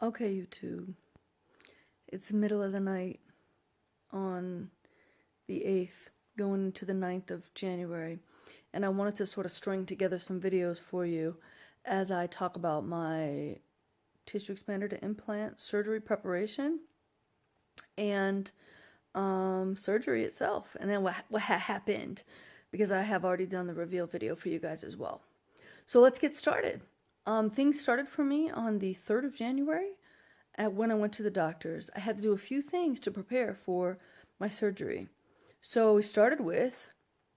Okay, YouTube. It's the middle of the night on the 8th, going into the 9th of January, and I wanted to sort of string together some videos for you as I talk about my tissue expander to implant surgery preparation and surgery itself, and then what happened, because I have already done the reveal video for you guys as well. So let's get started. Things started for me on the 3rd of January when I went to the doctor's. I had to do a few things to prepare for my surgery. So we started with,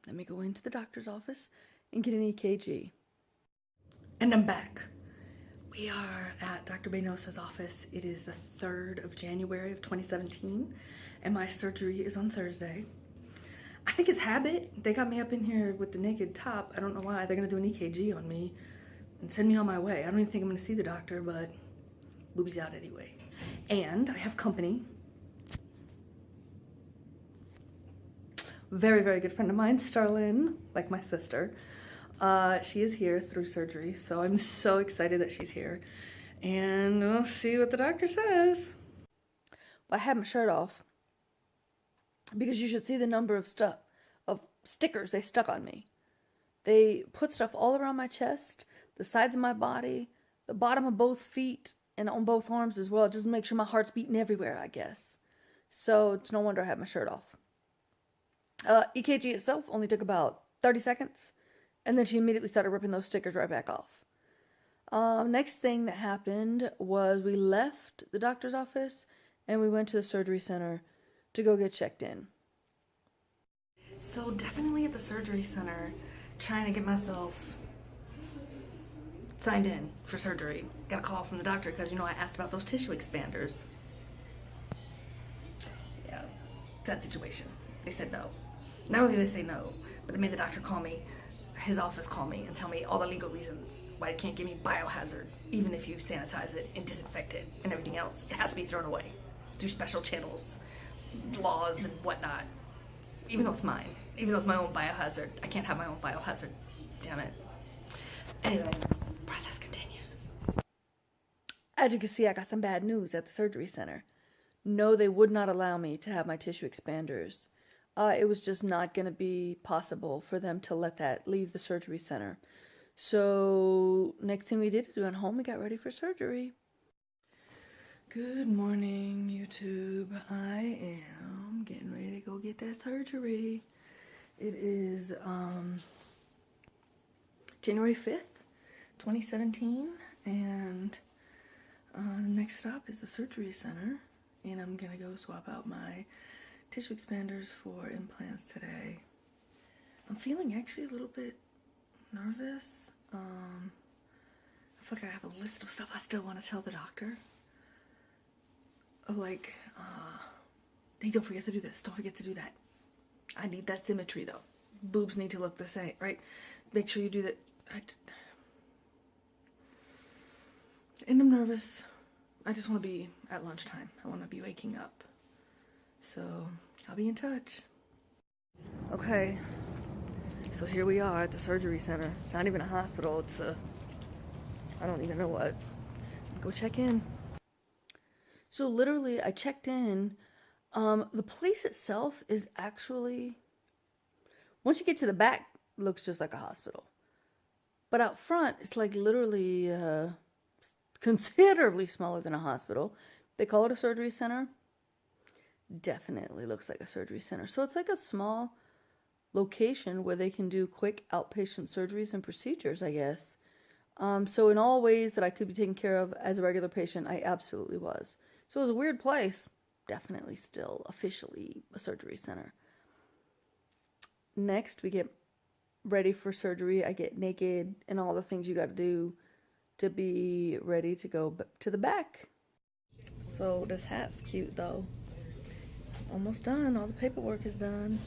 let me go into the doctor's office and get an EKG. And I'm back. We are at Dr. Benosa's office. It is the 3rd of January of 2017, and my surgery is on Thursday. I think it's habit. They got me up in here with the naked top. I don't know why. They're gonna do an EKG on me and send me on my way. I don't even think I'm gonna see the doctor, but boobies out anyway. And I have company. Very, very good friend of mine, Starlyn, like my sister. She is here through surgery, so I'm so excited that she's here. And we'll see what the doctor says. I had my shirt off because you should see the number of stickers they stuck on me. They put stuff all around my chest, the sides of my body, the bottom of both feet, and on both arms as well, just to make sure my heart's beating everywhere, I guess. So it's no wonder I had my shirt off. EKG itself only took about 30 seconds, and then she immediately started ripping those stickers right back off. Next thing that happened was we left the doctor's office and we went to the surgery center to go get checked in. So definitely at the surgery center, trying to get myself signed in for surgery. Got a call from the doctor because, I asked about those tissue expanders. Yeah, sad situation. They said no. Not only did they say no, but they made the doctor call me, his office call me, and tell me all the legal reasons why they can't give me biohazard, even if you sanitize it and disinfect it and everything else. It has to be thrown away through special channels, laws and whatnot. Even though it's mine, even though it's my own biohazard, I can't have my own biohazard. Damn it. Anyway, process continues. As you can see, I got some bad news at the surgery center. No, they would not allow me to have my tissue expanders. It was just not going to be possible for them to let that leave the surgery center. So next thing we did is we went home and got ready for surgery. Good morning, YouTube. I am getting ready to go get that surgery. It is January 5th, 2017, and the next stop is the surgery center, and I'm gonna go swap out my tissue expanders for implants today. I'm feeling actually a little bit nervous. I feel like I have a list of stuff I still want to tell the doctor. Like, hey, don't forget to do this, don't forget to do that. I need that symmetry though. Boobs need to look the same, right? Make sure you do that. And I'm nervous. I just want to be at lunchtime. I want to be waking up. So, I'll be in touch. Okay, so here we are at the surgery center. It's not even a hospital, it's I don't even know what. Go check in. So literally, I checked in. The place itself is actually, once you get to the back, it looks just like a hospital. But out front, it's like literally considerably smaller than a hospital. They call it a surgery center. Definitely looks like a surgery center. So it's like a small location where they can do quick outpatient surgeries and procedures, I guess. So in all ways that I could be taken care of as a regular patient, I absolutely was. So it was a weird place. Definitely still officially a surgery center. Next, we get ready for surgery. I get naked and all the things you got to do to be ready to go to the back. So this hat's cute though. Almost done. All the paperwork is done.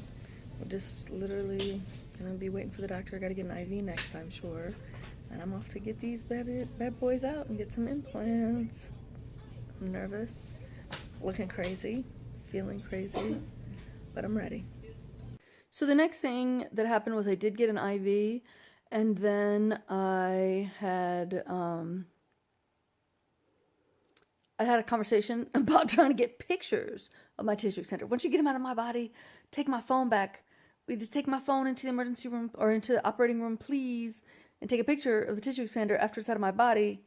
We're just literally gonna be waiting for the doctor. I gotta get an IV next time, sure. And I'm off to get these bad boys out and get some implants. I'm nervous, looking crazy, feeling crazy, but I'm ready. So the next thing that happened was I did get an IV, and then I had I had a conversation about trying to get pictures of my tissue extender. Once you get them out of my body, take my phone back. We just take my phone into the emergency room or into the operating room, please, and take a picture of the tissue expander after it's out of my body.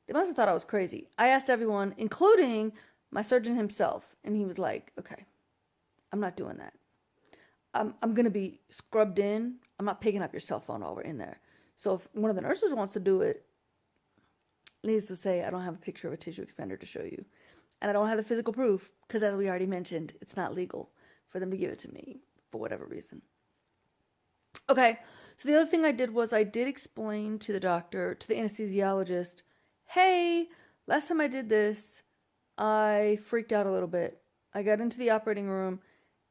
They must have thought I was crazy. I asked everyone, including my surgeon himself, and he was like, okay, I'm not doing that. I'm going to be scrubbed in. I'm not picking up your cell phone while we're in there. So if one of the nurses wants to do it, needs to say, I don't have a picture of a tissue expander to show you. And I don't have the physical proof because, as we already mentioned, it's not legal for them to give it to me for whatever reason. Okay, so the other thing I did was I did explain to the doctor, to the anesthesiologist, hey, last time I did this, I freaked out a little bit. I got into the operating room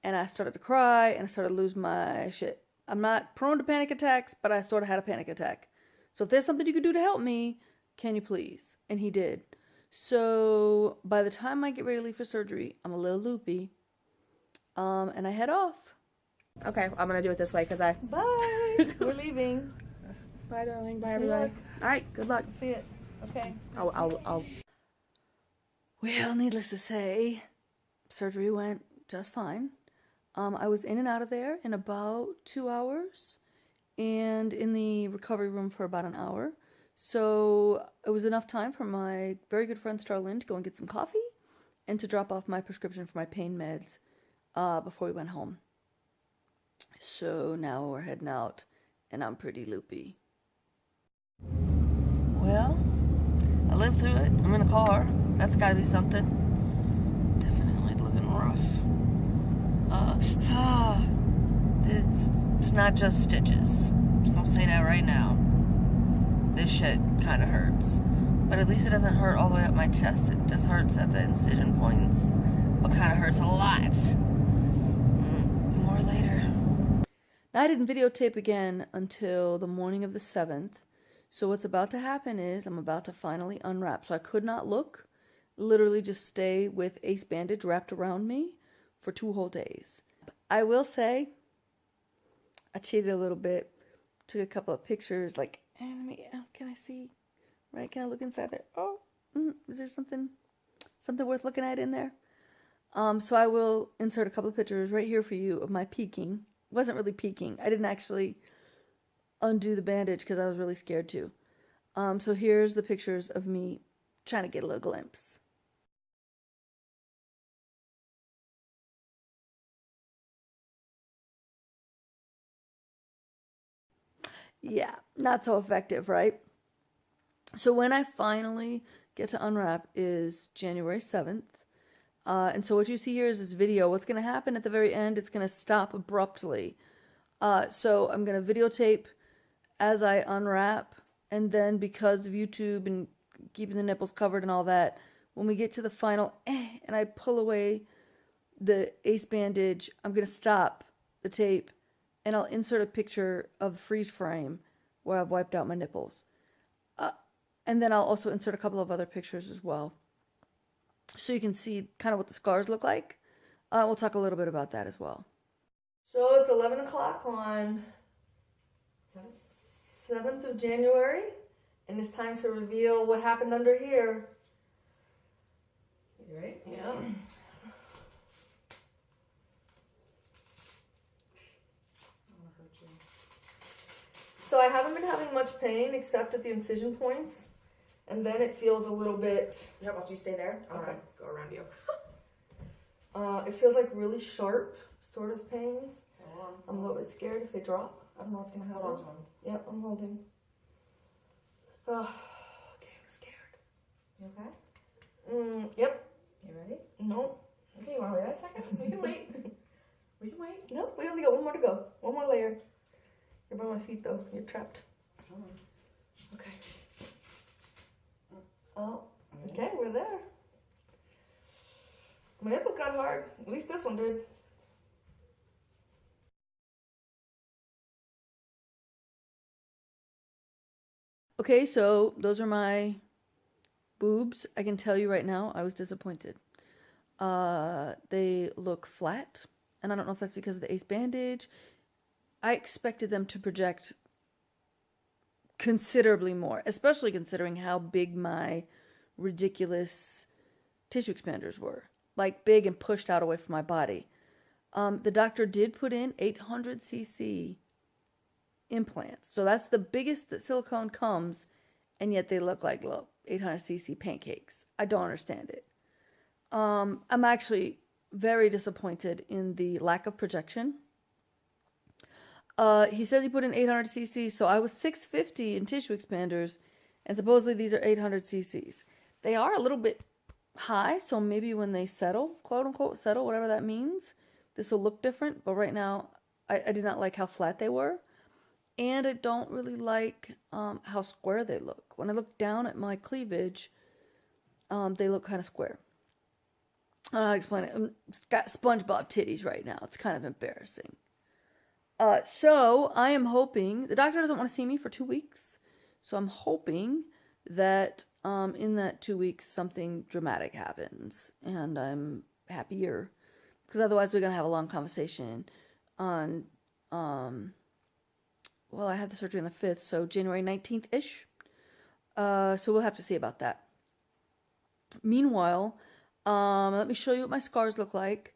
and I started to cry and I started to lose my shit. I'm not prone to panic attacks, but I sort of had a panic attack. So if there's something you could do to help me, can you please? And he did. So by the time I get ready to leave for surgery, I'm a little loopy. And I head off. Okay, I'm gonna do it this way because I. Bye. We're leaving. Bye, darling. Bye, Good everybody. luck. All right. Good luck. See it. Okay. I'll. Well, needless to say, surgery went just fine. I was in and out of there in about 2 hours, and in the recovery room for about an hour. So it was enough time for my very good friend Starlyn to go and get some coffee and to drop off my prescription for my pain meds before we went home. So now we're heading out, and I'm pretty loopy. Well, I lived through it. I'm in a car. That's got to be something. Definitely looking rough. It's not just stitches. I'm just gonna say that right now. This shit kind of hurts. But at least it doesn't hurt all the way up my chest. It just hurts at the incision points. But kind of hurts a lot. More later. Now, I didn't videotape again until the morning of the 7th. So what's about to happen is I'm about to finally unwrap. So I could not look. Literally just stay with ace bandage wrapped around me for 2 whole days. I will say, I cheated a little bit. Took a couple of pictures like, can I see? Right? Can I look inside there? Oh, is there something worth looking at in there? So I will insert a couple of pictures right here for you of my peeking. It wasn't really peeking. I didn't actually undo the bandage because I was really scared to. So here's the pictures of me trying to get a little glimpse. Yeah, not so effective, right? So when I finally get to unwrap is January 7th. And so what you see here is this video. What's going to happen at the very end, it's going to stop abruptly. So I'm going to videotape as I unwrap. And then because of YouTube and keeping the nipples covered and all that, when we get to the final, and I pull away the ace bandage, I'm going to stop the tape. And I'll insert a picture of the freeze frame where I've wiped out my nipples. And then I'll also insert a couple of other pictures as well. So you can see kind of what the scars look like. We'll talk a little bit about that as well. So it's 11 o'clock on 7th of January. And it's time to reveal what happened under here. You ready? Yeah. So I haven't been having much pain except at the incision points, and then it feels a little bit. Yeah, why don't you stay there? Okay. Go around you. It feels like really sharp sort of pains. Hold on. I'm a little bit scared if they drop. I don't know what's gonna happen. Hold on to them. Yep, I'm holding. Okay, I'm scared. You okay? Yep. You ready? No. Okay, you want to wait a second? We can wait. We can wait. No, we only got one more to go. One more layer. You're by my feet though. You're trapped. Hold on. Okay. Oh, okay, we're there. My nipples got hard. At least this one did. Okay, so those are my boobs. I can tell you right now, I was disappointed. They look flat, and I don't know if that's because of the ace bandage. I expected them to project considerably more, especially considering how big my ridiculous tissue expanders were, like big and pushed out away from my body. The doctor did put in 800cc implants. So that's the biggest that silicone comes, and yet they look like little 800cc pancakes. I don't understand it. I'm actually very disappointed in the lack of projection. He says he put in 800cc, so I was 650 in tissue expanders, and supposedly these are 800cc's. They are a little bit high, so maybe when they settle, quote unquote settle, whatever that means, this will look different. But right now, I did not like how flat they were, and I don't really like how square they look. When I look down at my cleavage, they look kind of square. I don't know how to explain it. It's got SpongeBob titties right now. It's kind of embarrassing. So I am hoping, the doctor doesn't want to see me for 2 weeks. So I'm hoping that in that 2 weeks something dramatic happens and I'm happier. Because otherwise we're going to have a long conversation on, well, I had the surgery on the 5th, so January 19th-ish. So we'll have to see about that. Meanwhile, let me show you what my scars look like.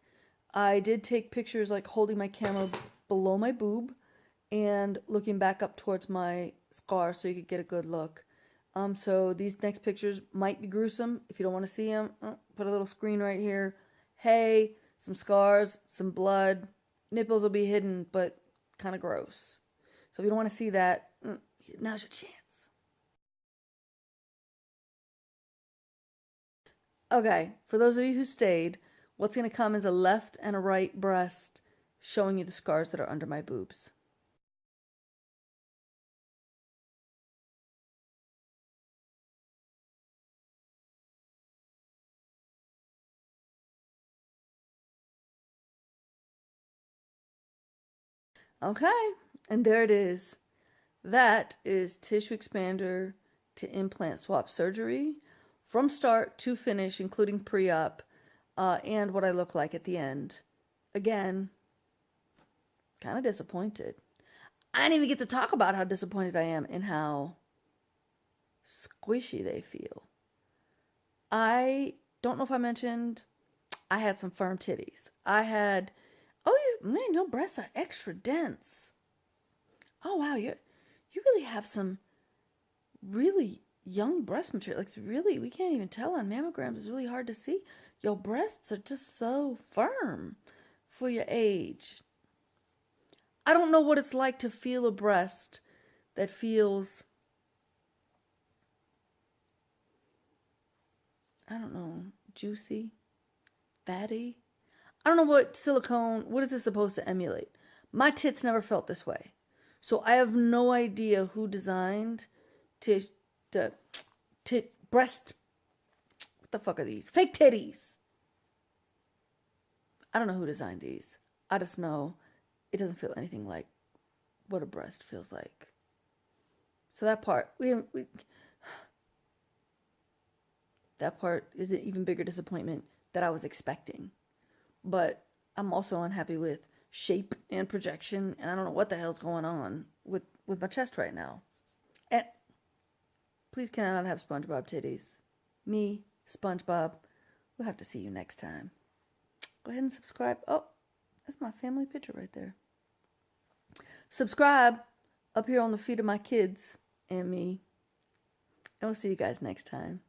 I did take pictures like holding my camera below my boob and looking back up towards my scar so you could get a good look. So these next pictures might be gruesome. If you don't want to see them, put a little screen right here. Hey, some scars, some blood. Nipples will be hidden, but kind of gross. So if you don't want to see that, now's your chance. Okay, for those of you who stayed, what's going to come is a left and a right breast showing you the scars that are under my boobs. Okay, and there it is. That is tissue expander to implant swap surgery from start to finish, including pre-op, and what I look like at the end. Again, kind of disappointed. I didn't even get to talk about how disappointed I am and how squishy they feel. I don't know if I mentioned I had some firm titties. I had, man, your breasts are extra dense. Oh wow, you really have some really young breast material. Like really, we can't even tell on mammograms. It's really hard to see. Your breasts are just so firm for your age. I don't know what it's like to feel a breast that feels, I don't know, juicy, fatty. I don't know what silicone, what is this supposed to emulate? My tits never felt this way. So I have no idea who designed breast, what the fuck are these? Fake titties. I don't know who designed these. I just know it doesn't feel anything like what a breast feels like. So that part, that part is an even bigger disappointment that I was expecting. But I'm also unhappy with shape and projection, and I don't know what the hell's going on with my chest right now. And please can I not have SpongeBob titties? Me, SpongeBob. We'll have to see you next time. Go ahead and subscribe. Oh, that's my family picture right there. Subscribe up here on the feed of my kids and me. And we'll see you guys next time.